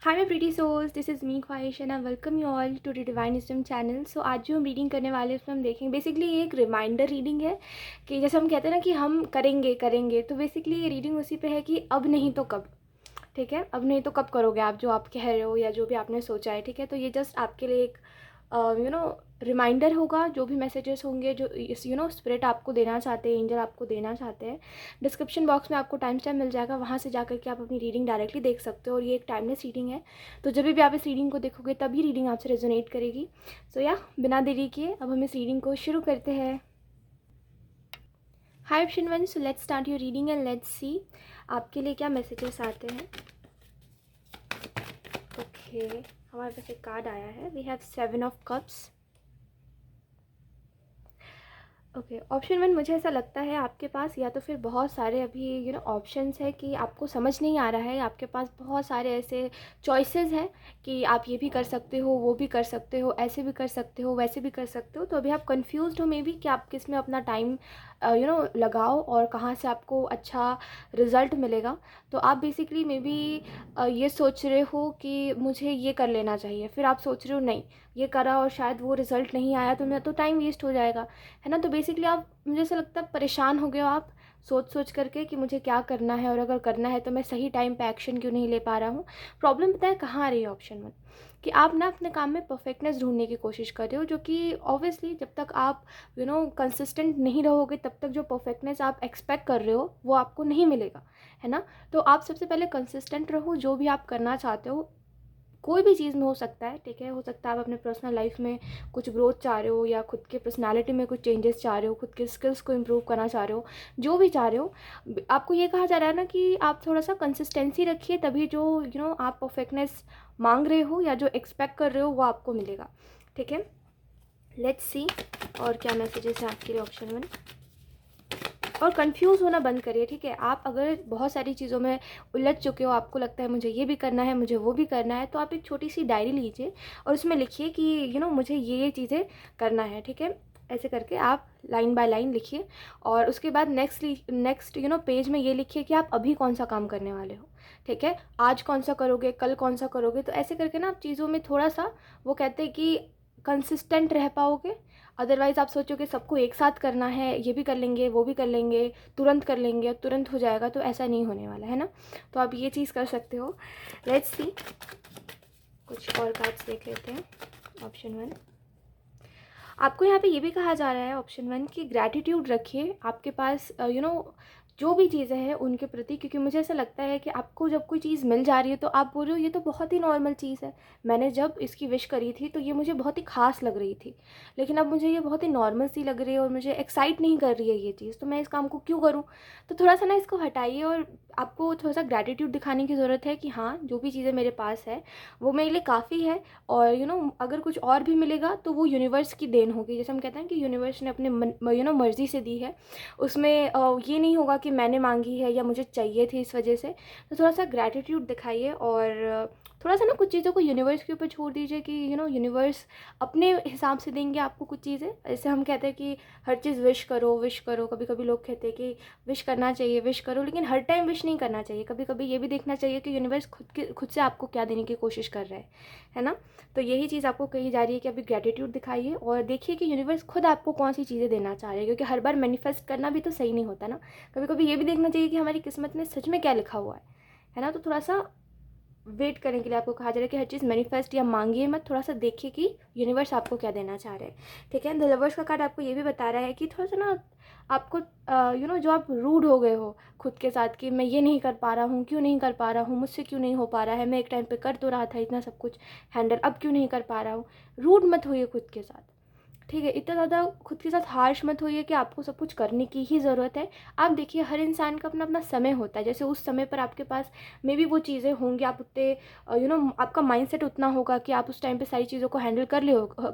Hi my pretty souls, this is me Khwahish and I welcome you all to the divine wisdom channel. So आज जो हम reading करने वाले हैं उसमें हम देखेंगे बेसिकली ये एक रिमाइंडर रीडिंग है कि जैसे हम कहते हैं ना कि हम करेंगे करेंगे, तो बेसिकली ये रीडिंग उसी पे है कि अब नहीं तो कब। ठीक है, अब नहीं तो कब करोगे आप जो आप कह रहे हो या जो भी आपने सोचा है। ठीक है, तो ये जस्ट आपके लिए एक रिमाइंडर होगा। जो भी मैसेजेस होंगे जो इस स्पिरिट आपको देना चाहते हैं, एंजल आपको देना चाहते हैं, डिस्क्रिप्शन बॉक्स में आपको टाइम स्टैम्प मिल जाएगा, वहाँ से जाकर के आप अपनी रीडिंग डायरेक्टली देख सकते हो। और ये एक टाइमलेस रीडिंग है, तो जब भी आप इस रीडिंग को देखोगे तभी रीडिंग आपसे रेजोनेट करेगी। सो या बिना देरी किए अब हम इस रीडिंग को शुरू करते हैं। Hi option one, so let's start your reading and let's see आपके लिए क्या मैसेजेस आते हैं। ओके, हमारे पास एक कार्ड आया है, we have 7 of cups. Okay, option one, मुझे ऐसा लगता है आपके पास या तो फिर बहुत सारे अभी ऑप्शंस है कि आपको समझ नहीं आ रहा है। आपके पास बहुत सारे ऐसे चॉइसेस हैं कि आप ये भी कर सकते हो, वो भी कर सकते हो, ऐसे भी कर सकते हो, वैसे भी कर सकते हो। तो अभी आप कंफ्यूज्ड हो मे बी कि आप किस में अपना टाइम लगाओ और कहाँ से आपको अच्छा रिज़ल्ट मिलेगा। तो आप बेसिकली मे बी ये सोच रहे हो कि मुझे ये कर लेना चाहिए, फिर आप सोच रहे हो नहीं ये करा और शायद वो रिज़ल्ट नहीं आया तो मेरा तो टाइम वेस्ट हो जाएगा, है ना। तो बेसिकली आप, मुझे ऐसा लगता है परेशान हो गए हो आप सोच सोच करके कि मुझे क्या करना है, और अगर करना है तो मैं सही टाइम पे एक्शन क्यों नहीं ले पा रहा हूँ। प्रॉब्लम पता है कहाँ आ रही है ऑप्शन वन, कि आप ना अपने काम में परफेक्टनेस ढूंढने की कोशिश कर रहे हो, जो कि ऑब्वियसली जब तक आप कंसिस्टेंट नहीं रहोगे तब तक जो परफेक्टनेस आप एक्सपेक्ट कर रहे हो वो आपको नहीं मिलेगा, है ना। तो आप सबसे पहले कंसिस्टेंट रहो, जो भी आप करना चाहते हो कोई भी चीज़ में हो सकता है। ठीक है, हो सकता है आप अपने पर्सनल लाइफ में कुछ ग्रोथ चाह रहे हो, या खुद के पर्सनालिटी में कुछ चेंजेस चाह रहे हो, खुद के स्किल्स को इम्प्रूव करना चाह रहे हो, जो भी चाह रहे हो। आपको ये कहा जा रहा है ना कि आप थोड़ा सा कंसिस्टेंसी रखिए, तभी जो आप परफेक्टनेस मांग रहे हो या जो एक्सपेक्ट कर रहे हो वो आपको मिलेगा। ठीक है, लेट्स सी और क्या मैसेजेस हैं आपके लिए ऑप्शन वन। और कंफ्यूज होना बंद करिए। ठीक है, आप अगर बहुत सारी चीज़ों में उलझ चुके हो, आपको लगता है मुझे ये भी करना है, मुझे वो भी करना है, तो आप एक छोटी सी डायरी लीजिए और उसमें लिखिए कि मुझे ये चीज़ें करना है। ठीक है, ऐसे करके आप लाइन बाय लाइन लिखिए, और उसके बाद नेक्स्ट पेज में ये लिखिए कि आप अभी कौन सा काम करने वाले हो। ठीक है, आज कौन सा करोगे, कल कौन सा करोगे। तो ऐसे करके ना आप चीज़ों में थोड़ा सा, वो कहते हैं कि कंसिस्टेंट रह पाओगे। अदरवाइज़ आप सोचोगे सबको एक साथ करना है, ये भी कर लेंगे वो भी कर लेंगे, तुरंत कर लेंगे तुरंत हो जाएगा, तो ऐसा नहीं होने वाला है ना। तो आप ये चीज़ कर सकते हो। लेट्स सी, कुछ और कार्ड्स देख लेते हैं। ऑप्शन वन, आपको यहाँ पे ये भी कहा जा रहा है ऑप्शन वन कि ग्रैटिट्यूड रखिए आपके पास जो भी चीज़ें हैं उनके प्रति, क्योंकि मुझे ऐसा लगता है कि आपको जब कोई चीज़ मिल जा रही है तो आप बोल रहे हो ये तो बहुत ही नॉर्मल चीज़ है, मैंने जब इसकी विश करी थी तो ये मुझे बहुत ही खास लग रही थी, लेकिन अब मुझे ये बहुत ही नॉर्मल सी लग रही है और मुझे एक्साइट नहीं कर रही है ये चीज़, तो मैं इस काम को क्यों करूँ। तो थोड़ा सा ना इसको हटाइए, और आपको थोड़ा सा ग्रैटिट्यूड दिखाने की ज़रूरत है कि हाँ जो भी चीज़ें मेरे पास है वो मेरे लिए काफ़ी है, और अगर कुछ और भी मिलेगा तो वो यूनिवर्स की देन होगी। जैसे हम कहते हैं कि यूनिवर्स ने अपने मर्ज़ी से दी है, उसमें ये नहीं होगा कि मैंने मांगी है या मुझे चाहिए थी इस वजह से। तो थोड़ा सा ग्रैटिट्यूड दिखाइए, और थोड़ा सा ना कुछ चीज़ों को यूनिवर्स के ऊपर छोड़ दीजिए कि यूनिवर्स अपने हिसाब से देंगे आपको कुछ चीज़ें। जैसे हम कहते हैं कि हर चीज़ विश करो विश करो, कभी कभी लोग कहते हैं कि विश करना चाहिए विश करो, लेकिन हर टाइम विश नहीं करना चाहिए। कभी कभी ये भी देखना चाहिए कि यूनिवर्स खुद से आपको क्या देने की कोशिश कर रहा है ना। तो यही चीज़ आपको कही जा रही है कि अभी ग्रैटिट्यूड दिखाइए और देखिए कि यूनिवर्स खुद आपको कौन सी चीज़ें देना चाह रहे हैं, क्योंकि हर बार मैनिफेस्ट करना भी तो सही नहीं होता ना। कभी कभी ये भी देखना चाहिए कि हमारी किस्मत में सच में क्या लिखा हुआ है ना। तो थोड़ा सा वेट करने के लिए आपको कहा जा रहा है कि हर चीज़ मैनिफेस्ट या मांगिए मत, थोड़ा सा देखिए कि यूनिवर्स आपको क्या देना चाह रहे हैं। ठीक है, द लवर्स का कार्ड आपको ये भी बता रहा है कि थोड़ा सा ना आपको जो आप रूड हो गए हो खुद के साथ कि मैं ये नहीं कर पा रहा हूँ, क्यों नहीं कर पा रहा हूँ, मुझसे क्यों नहीं हो पा रहा है, मैं एक टाइम पे कर तो रहा था इतना सब कुछ हैंडल, अब क्यों नहीं कर पा रहा हूँ। रूड मत होइए खुद के साथ। ठीक है, इतना ज़्यादा खुद के साथ हार्श मत होइए कि आपको सब कुछ करने की ही ज़रूरत है। आप देखिए हर इंसान का अपना अपना समय होता है, जैसे उस समय पर आपके पास मे बी वो चीज़ें होंगी, आप उतने आपका माइंडसेट उतना होगा कि आप उस टाइम पे सारी चीज़ों को हैंडल कर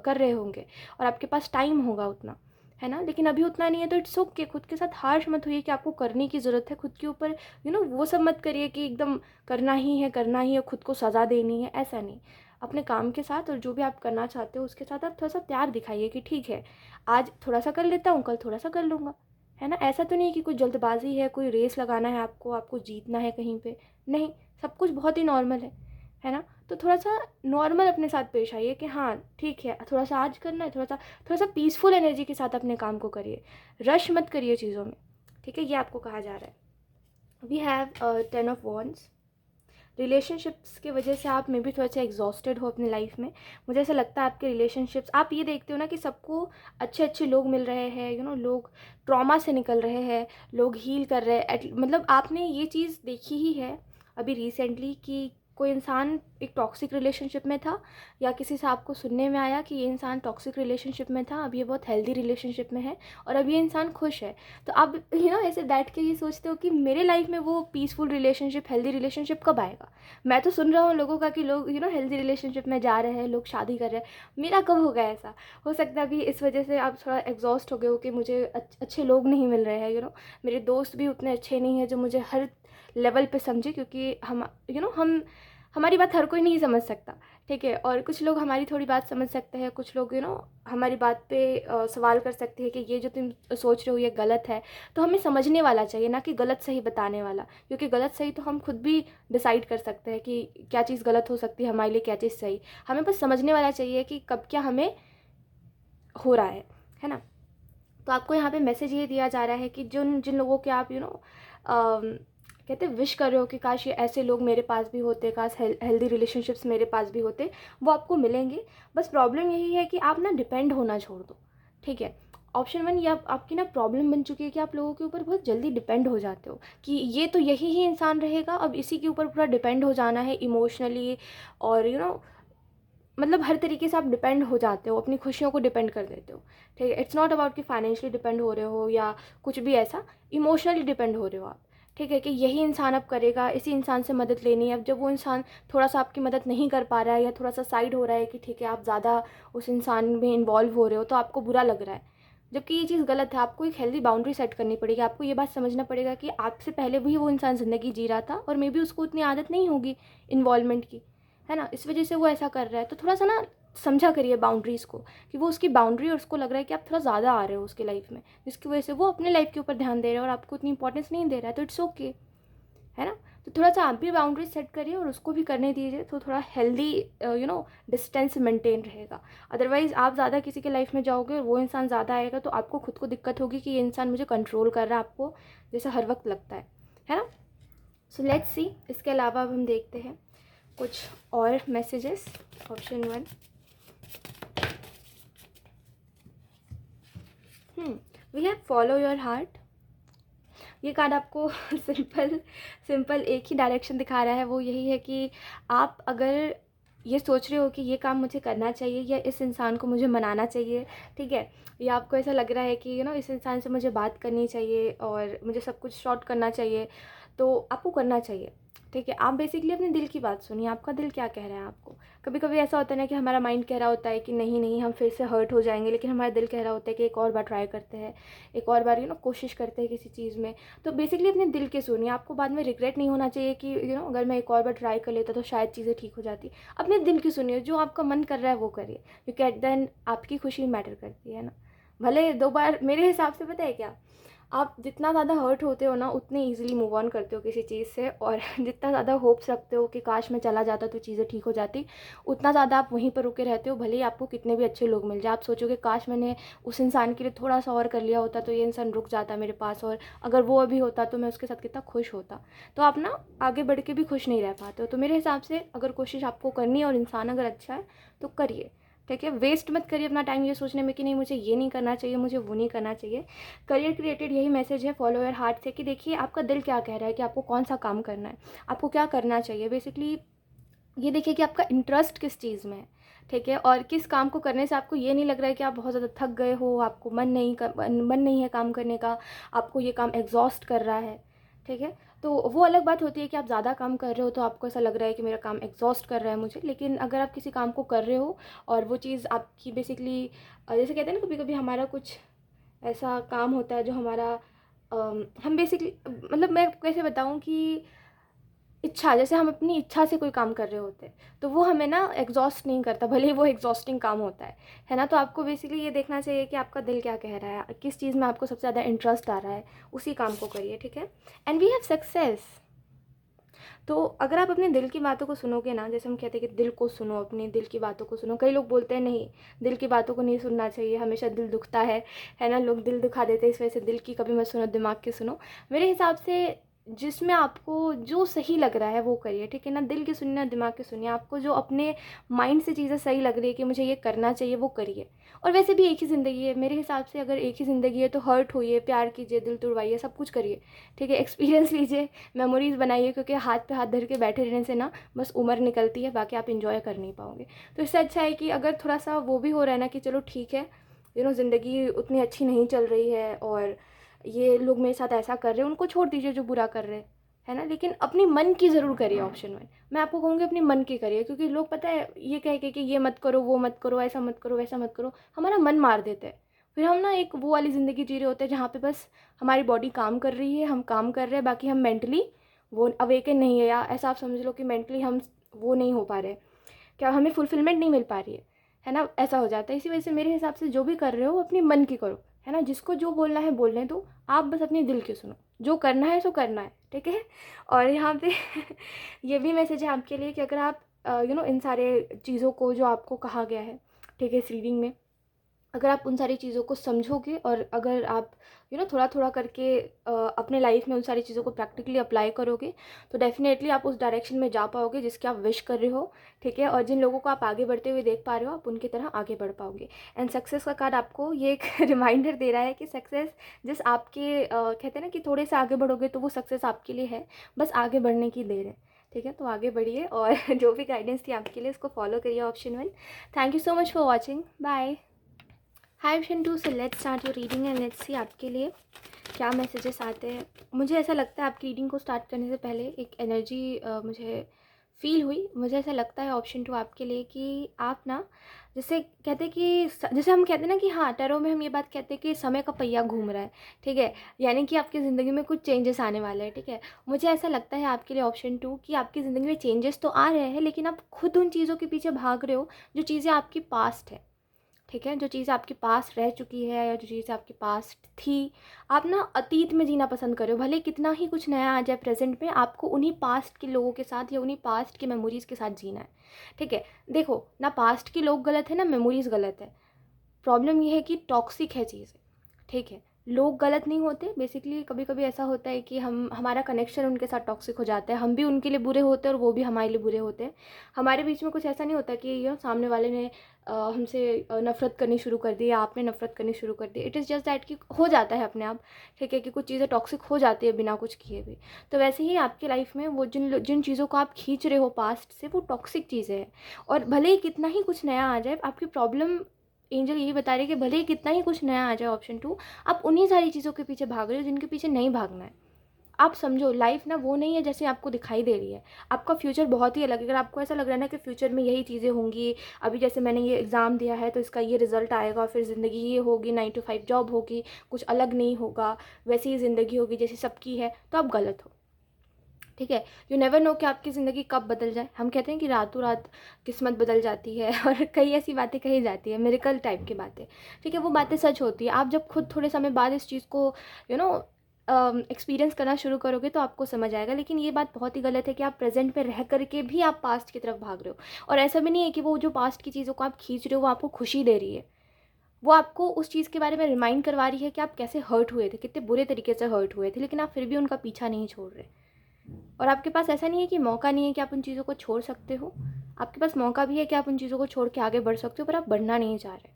रहे होंगे, और आपके पास टाइम होगा उतना, है ना। लेकिन अभी उतना नहीं है, तो इट्स ओके। खुद के साथ हार्श मत होइए कि आपको करने की ज़रूरत है, खुद के ऊपर वो सब मत करिए कि एकदम करना ही है, खुद को सज़ा देनी है, ऐसा नहीं। अपने काम के साथ और जो भी आप करना चाहते हो उसके साथ आप थोड़ा सा प्यार दिखाइए कि ठीक है आज थोड़ा सा कर लेता हूँ, कल थोड़ा सा कर लूँगा, है ना। ऐसा तो नहीं कि कोई जल्दबाजी है, कोई रेस लगाना है आपको, आपको जीतना है कहीं पे, नहीं। सब कुछ बहुत ही नॉर्मल है है ना। तो थोड़ा सा नॉर्मल अपने साथ पेश आइए कि हाँ ठीक है, थोड़ा सा आज करना है, थोड़ा सा पीसफुल एनर्जी के साथ अपने काम को करिए, रश मत करिए चीज़ों में, ठीक है। ये आपको कहा जा रहा है। We have 10 of wands. Relationships की वजह से आप मे भी थोड़ा सा एग्जॉस्टेड हो अपनी लाइफ में। मुझे ऐसा लगता है आपके रिलेशनशिप्स, आप ये देखते हो ना कि सबको अच्छे अच्छे लोग मिल रहे हैं, लोग ट्रॉमा से निकल रहे हैं, लोग हील कर रहे हैं। मतलब आपने ये चीज़ देखी ही है अभी रिसेंटली कि कोई इंसान एक टॉक्सिक रिलेशनशिप में था, या किसी से आपको सुनने में आया कि ये इंसान टॉक्सिक रिलेशनशिप में था, अब ये बहुत हेल्दी रिलेशनशिप में है और अब ये इंसान खुश है। तो आप ऐसे बैठ के ये सोचते हो कि मेरे लाइफ में वो पीसफुल रिलेशनशिप, हेल्दी रिलेशनशिप कब आएगा। मैं तो सुन रहा हूँ लोगों का कि लोग हेल्दी रिलेशनशिप में जा रहे हैं, लोग शादी कर रहे हैं, मेरा कब होगा ऐसा। हो सकता है अभी इस वजह से आप थोड़ा एग्जॉस्ट हो गए हो कि मुझे अच्छे लोग नहीं मिल रहे हैं, मेरे दोस्त भी उतने अच्छे नहीं हैं जो मुझे हर लेवल पे समझे, क्योंकि हम हमारी बात हर कोई नहीं समझ सकता, ठीक है। और कुछ लोग हमारी थोड़ी बात समझ सकते हैं, कुछ लोग हमारी बात पे सवाल कर सकते हैं कि ये जो तुम सोच रहे हो ये गलत है। तो हमें समझने वाला चाहिए, ना कि गलत सही बताने वाला, क्योंकि गलत सही तो हम खुद भी डिसाइड कर सकते हैं कि क्या चीज़ गलत हो सकती है हमारे लिए, क्या चीज़ सही। हमें बस समझने वाला चाहिए कि कब क्या हमें हो रहा है ना। तो आपको यहाँ पे मैसेज ये दिया जा रहा है कि जिन जिन लोगों के आप कहते विश कर रहे हो कि काश ये ऐसे लोग मेरे पास भी होते, काश हेल्दी रिलेशनशिप्स मेरे पास भी होते, वो आपको मिलेंगे। बस प्रॉब्लम यही है कि आप ना डिपेंड होना छोड़ दो, ठीक है। ऑप्शन 1 ये आपकी ना प्रॉब्लम बन चुकी है कि आप लोगों के ऊपर बहुत जल्दी डिपेंड हो जाते हो कि ये तो यही ही इंसान रहेगा, अब इसी के ऊपर पूरा डिपेंड हो जाना है इमोशनली, और मतलब हर तरीके से आप डिपेंड हो जाते हो, अपनी खुशियों को डिपेंड कर देते हो, ठीक है। इट्स नॉट अबाउट कि फाइनेंशियली डिपेंड हो रहे हो या कुछ भी ऐसा, इमोशनली डिपेंड हो रहे हो आप, ठीक है, कि यही इंसान अब करेगा, इसी इंसान से मदद लेनी है। अब जब वो इंसान थोड़ा सा आपकी मदद नहीं कर पा रहा है या थोड़ा सा साइड हो रहा है कि ठीक है आप ज़्यादा उस इंसान में इन्वॉल्व हो रहे हो, तो आपको बुरा लग रहा है, जबकि ये चीज़ गलत है। आपको एक हेल्दी बाउंड्री सेट करनी पड़ेगी, आपको ये बात समझना पड़ेगा कि आपसे पहले भी वो इंसान ज़िंदगी जी रहा था और मे बी उसको उतनी आदत नहीं होगी इन्वॉल्वमेंट की, है ना, इस वजह से वो ऐसा कर रहा है। तो थोड़ा सा ना समझा करिए बाउंड्रीज़ को, कि वो उसकी बाउंड्री और उसको लग रहा है कि आप थोड़ा ज़्यादा आ रहे हो उसकी लाइफ में, जिसकी वजह से वो अपने लाइफ के ऊपर ध्यान दे रहा है और आपको उतनी इंपॉर्टेंस नहीं दे रहा है। तो इट्स ओके, है ना। तो थोड़ा सा आप भी बाउंड्रीज सेट करिए और उसको भी करने दीजिए, तो थोड़ा हेल्दी डिस्टेंस मेंटेन रहेगा। अदरवाइज़ आप ज़्यादा किसी के लाइफ में जाओगे और वो इंसान ज़्यादा आएगा, तो आपको खुद को दिक्कत होगी कि ये इंसान मुझे कंट्रोल कर रहा है, आपको जैसा हर वक्त लगता है ना। सो लेट्स सी, इसके अलावा अब हम देखते हैं कुछ और messages. Option 1, we have follow your heart. ये कार्ड आपको सिंपल एक ही डायरेक्शन दिखा रहा है, वो यही है कि आप अगर ये सोच रहे हो कि ये काम मुझे करना चाहिए या इस इंसान को मुझे मनाना चाहिए, ठीक है, या आपको ऐसा लग रहा है कि इस इंसान से मुझे बात करनी चाहिए और मुझे सब कुछ शॉर्ट करना चाहिए, तो आपको करना चाहिए, ठीक है। आप बेसिकली अपने दिल की बात सुनिए, आपका दिल क्या कह रहा है आपको। कभी कभी ऐसा होता है ना कि हमारा माइंड कह रहा होता है कि नहीं नहीं हम फिर से हर्ट हो जाएंगे, लेकिन हमारा दिल कह रहा होता है कि एक और बार ट्राई करते हैं, एक और बार कोशिश करते हैं किसी चीज़ में। तो बेसिकली अपने दिल के सुनिए, आपको बाद में रिग्रेट नहीं होना चाहिए कि अगर मैं एक और बार ट्राई कर लेता तो शायद चीज़ें ठीक हो जाती। अपने दिल की सुनिए, जो आपका मन कर रहा है वो करिए, क्योंकि एट द एंड आपकी खुशी मैटर करती है ना। भले 2 बार, मेरे हिसाब से पता है क्या, आप जितना ज़्यादा हर्ट होते हो ना उतने ईजिली मूव ऑन करते हो किसी चीज़ से, और जितना ज़्यादा होप्स रखते हो कि काश मैं चला जाता तो चीज़ें ठीक हो जाती, उतना ज़्यादा आप वहीं पर रुके रहते हो। भले ही आपको कितने भी अच्छे लोग मिल जाए, आप सोचोगे काश मैंने उस इंसान के लिए थोड़ा सा और कर लिया होता तो ये इंसान रुक जाता मेरे पास, और अगर वो अभी होता तो मैं उसके साथ कितना खुश होता। तो आप ना आगे बढ़ के भी खुश नहीं रह पाते हो। तो मेरे हिसाब से अगर कोशिश आपको करनी है और इंसान अगर अच्छा है तो करिए, ठीक है। वेस्ट मत करिए अपना टाइम ये सोचने में कि नहीं मुझे ये नहीं करना चाहिए, मुझे वो नहीं करना चाहिए। करियर क्रिएटेड यही मैसेज है फॉलो योर हार्ट से, कि देखिए आपका दिल क्या कह रहा है कि आपको कौन सा काम करना है, आपको क्या करना चाहिए। बेसिकली ये देखिए कि आपका इंटरेस्ट किस चीज़ में है, ठीक है, और किस काम को करने से आपको ये नहीं लग रहा है कि आप बहुत ज़्यादा थक गए हो, आपको मन नहीं है काम करने का, आपको ये काम एग्जॉस्ट कर रहा है, ठीक है। तो वो अलग बात होती है कि आप ज़्यादा काम कर रहे हो तो आपको ऐसा लग रहा है कि मेरा काम एग्जॉस्ट कर रहा है मुझे। लेकिन अगर आप किसी काम को कर रहे हो और वो चीज़ आपकी बेसिकली, जैसे कहते हैं ना कभी कभी हमारा कुछ ऐसा काम होता है जो हमारा हम बेसिकली, मतलब मैं कैसे बताऊँ कि इच्छा, जैसे हम अपनी इच्छा से कोई काम कर रहे होते हैं तो वो हमें ना एग्जॉस्ट नहीं करता, भले ही वो एग्जॉस्टिंग काम होता है ना। तो आपको बेसिकली ये देखना चाहिए कि आपका दिल क्या कह रहा है, किस चीज़ में आपको सबसे ज़्यादा इंटरेस्ट आ रहा है, उसी काम को करिए, ठीक है। And we have success. तो अगर आप अपने दिल की बातों को सुनोगे ना, जैसे हम कहते हैं कि दिल को सुनो, अपने दिल की बातों को सुनो। कई लोग बोलते हैं नहीं, दिल की बातों को नहीं सुनना चाहिए, हमेशा दिल दुखता है ना, लोग दिल दुखा देते हैं, इस वजह से दिल की कभी मत सुनो, दिमाग की सुनो। मेरे हिसाब से जिसमें आपको जो सही लग रहा है वो करिए, ठीक है ना। दिल की सुनिए ना दिमाग की सुनिए, आपको जो अपने माइंड से चीज़ें सही लग रही है कि मुझे ये करना चाहिए, वो करिए। और वैसे भी एक ही ज़िंदगी है मेरे हिसाब से, अगर एक ही ज़िंदगी है तो हर्ट होइए, प्यार कीजिए, दिल तुड़वाइए, सब कुछ करिए, ठीक है। एक्सपीरियंस लीजिए, मेमोरीज़ बनाइए, क्योंकि हाथ पे हाथ धर के बैठे रहने से ना बस उम्र निकलती है, बाकी आप इंजॉय कर नहीं पाओगे। तो इससे अच्छा है कि अगर थोड़ा सा वो भी हो रहा है ना कि चलो ठीक है, ज़िंदगी उतनी अच्छी नहीं चल रही है और ये लोग मेरे साथ ऐसा कर रहे हैं, उनको छोड़ दीजिए जो बुरा कर रहे हैं, है ना। लेकिन अपनी मन की ज़रूर करिए ऑप्शन 1। मैं आपको कहूँगी अपनी मन की करिए, क्योंकि लोग पता है ये कह के कि ये मत करो, वो मत करो, ऐसा मत करो, वैसा मत करो, हमारा मन मार देते हैं। फिर हम ना एक वो वाली ज़िंदगी जी रहे होते हैं जहाँ पे बस हमारी बॉडी काम कर रही है, हम काम कर रहे हैं, बाकी हम मेंटली वो अवेकन नहीं है, या ऐसा आप समझ लो कि मेंटली हम वो नहीं हो पा रहे, क्या हमें फुलफिलमेंट नहीं मिल पा रही है ना, ऐसा हो जाता है। इसी वजह से मेरे हिसाब से जो भी कर रहे हो अपनी मन की करो, है ना। जिसको जो बोलना है बोलने दो, आप बस अपने दिल की सुनो, जो करना है सो करना है, ठीक है। और यहाँ पे ये भी मैसेज है आपके लिए कि अगर आप इन सारे चीज़ों को जो आपको कहा गया है, ठीक है, इस रीडिंग में, अगर आप उन सारी चीज़ों को समझोगे और अगर आप थोड़ा थोड़ा करके अपने लाइफ में उन सारी चीज़ों को प्रैक्टिकली अप्लाई करोगे, तो डेफिनेटली आप उस डायरेक्शन में जा पाओगे जिसकी आप विश कर रहे हो, ठीक है। और जिन लोगों को आप आगे बढ़ते हुए देख पा रहे हो, आप उनकी तरह आगे बढ़ पाओगे। एंड सक्सेस का कार्ड आपको ये एक रिमाइंडर दे रहा है कि सक्सेस जिस आपके कहते हैं ना कि थोड़े से आगे बढ़ोगे तो वो सक्सेस आपके लिए है, बस आगे बढ़ने की देर है, ठीक है। तो आगे बढ़िए और जो भी गाइडेंस थी आपके लिए उसको फॉलो करिए, option 1। Thank you so much for watching, bye. Hi option 2, so let's start your reading and let's see आपके लिए क्या मैसेजेस आते हैं। मुझे ऐसा लगता है आपकी रीडिंग को स्टार्ट करने से पहले एक एनर्जी मुझे फील हुई। मुझे ऐसा लगता है ऑप्शन 2 आपके लिए कि आप ना, जैसे कहते हैं कि जैसे हम कहते हैं ना कि हाँ, टैरो में हम ये बात कहते हैं कि समय का पहिया घूम रहा है, ठीक है, यानी कि आपकी ज़िंदगी में कुछ चेंजेस आने वाले हैं, ठीक है। मुझे ऐसा लगता है आपके लिए ऑप्शन 2 कि आपकी ज़िंदगी में चेंजेस तो आ रहे हैं, लेकिन आप खुद उन चीज़ों के पीछे भाग रहे हो जो चीज़ें आपकी पास्ट है, ठीक है। जो चीज़ आपके पास रह चुकी है या जो चीज़ आपके पास थी, आप ना अतीत में जीना पसंद करो। भले कितना ही कुछ नया आ जाए प्रेजेंट में, आपको उन्हीं पास्ट के लोगों के साथ या उन्हीं पास्ट की मेमोरीज़ के साथ जीना है, ठीक है। देखो ना, पास्ट के लोग गलत है ना मेमोरीज़ गलत है। प्रॉब्लम ये है कि टॉक्सिक है चीज़ें, ठीक है। लोग गलत नहीं होते, बेसिकली कभी कभी ऐसा होता है कि हमारा कनेक्शन उनके साथ टॉक्सिक हो जाता है, हम भी उनके लिए बुरे होते हैं और वो भी हमारे लिए बुरे होते हैं। हमारे बीच में कुछ ऐसा नहीं होता कि सामने वाले ने हमसे नफ़रत करनी शुरू कर दी या आपने नफ़रत करनी शुरू कर दी। इट इज़ जस्ट दैट कि हो जाता है अपने आप, ठीक है, कि कुछ चीज़ें टॉक्सिक हो जाती है बिना कुछ किए भी। तो वैसे ही आपकी लाइफ में वो जिन चीज़ों को आप खींच रहे हो पास्ट से, वो टॉक्सिक चीज़ें हैं। और भले ही कितना ही कुछ नया आ जाए, आपकी प्रॉब्लम एंजल यही बता रही है कि भले ही कितना ही कुछ नया आ जाए, ऑप्शन 2, आप उन्हीं सारी चीज़ों के पीछे भाग रहे हो जिनके पीछे नहीं भागना है। आप समझो, लाइफ ना वो नहीं है जैसे आपको दिखाई दे रही है। आपका फ्यूचर बहुत ही अलग है। अगर आपको ऐसा लग रहा है ना कि फ्यूचर में यही चीज़ें होंगी, अभी जैसे मैंने ये एग्ज़ाम दिया है तो इसका ये रिज़ल्ट आएगा, फिर ज़िंदगी ये होगी, 9 to 5 जॉब होगी, कुछ अलग नहीं होगा, वैसी ही ज़िंदगी होगी जैसी सबकी है, तो आप गलत हो, ठीक है। यू नेवर नो कि आपकी ज़िंदगी कब बदल जाए। हम कहते हैं कि रातों रात किस्मत बदल जाती है और कई ऐसी बातें कही जाती है, मिरेकल टाइप की बातें, ठीक है। वो बातें सच होती है। आप जब खुद थोड़े समय बाद इस चीज़ को यू नो एक्सपीरियंस करना शुरू करोगे तो आपको समझ आएगा। लेकिन ये बात बहुत ही गलत है कि आप प्रेजेंट में रह करके भी आप पास्ट की तरफ भाग रहे हो। और ऐसा भी नहीं है कि वो जो पास्ट की चीज़ों को आप खींच रहे हो वो आपको खुशी दे रही है, वो आपको उस चीज़ के बारे में रिमाइंड करवा रही है कि आप कैसे हर्ट हुए थे, कितने बुरे तरीके से हर्ट हुए थे, लेकिन आप फिर भी उनका पीछा नहीं छोड़ रहे। और आपके पास ऐसा नहीं है कि मौका नहीं है कि आप उन चीज़ों को छोड़ सकते हो। आपके पास मौका भी है कि आप उन चीज़ों को छोड़ के आगे बढ़ सकते हो, पर आप बढ़ना नहीं चाह रहे।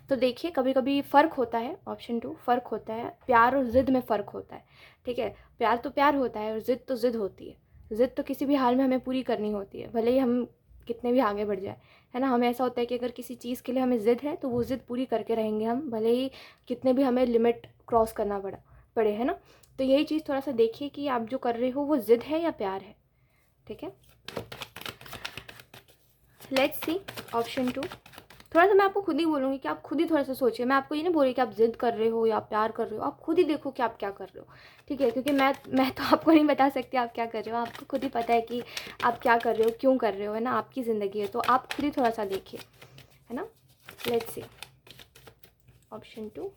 तो देखिए, कभी कभी फ़र्क होता है, ऑप्शन 2, फ़र्क होता है, प्यार और ज़िद में फ़र्क होता है, ठीक है। प्यार तो प्यार होता है और ज़िद तो ज़िद होती है। ज़िद तो किसी भी हाल में हमें पूरी करनी होती है, भले ही हम कितने भी आगे बढ़ जाए, है ना। हमें ऐसा होता है कि अगर किसी चीज़ के लिए हमें ज़िद है तो वो ज़िद पूरी करके रहेंगे हम, भले ही कितने भी हमें लिमिट क्रॉस करना पड़े, है ना। तो यही चीज़ थोड़ा सा देखिए कि आप जो कर रहे हो वो ज़िद है या प्यार है, ठीक है। Let's see option 2। थोड़ा सा मैं आपको खुद ही बोलूँगी कि आप खुद ही थोड़ा सा सोचिए। मैं आपको ये नहीं बोल रही कि आप ज़िद कर रहे हो या प्यार कर रहे हो, आप खुद ही देखो कि आप क्या कर रहे हो, ठीक है। क्योंकि मैं तो आपको नहीं बता सकती आप क्या कर रहे हो, आपको खुद ही पता है कि आप क्या कर रहे हो, क्यों कर रहे हो, है ना। आपकी ज़िंदगी है तो आप खुद ही थोड़ा सा देखिए, है ना। Let's see option 2।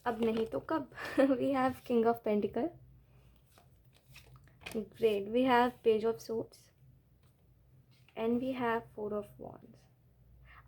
अब नहीं तो कब। We have king of pentacles, great, we have page of swords and we have four of wands.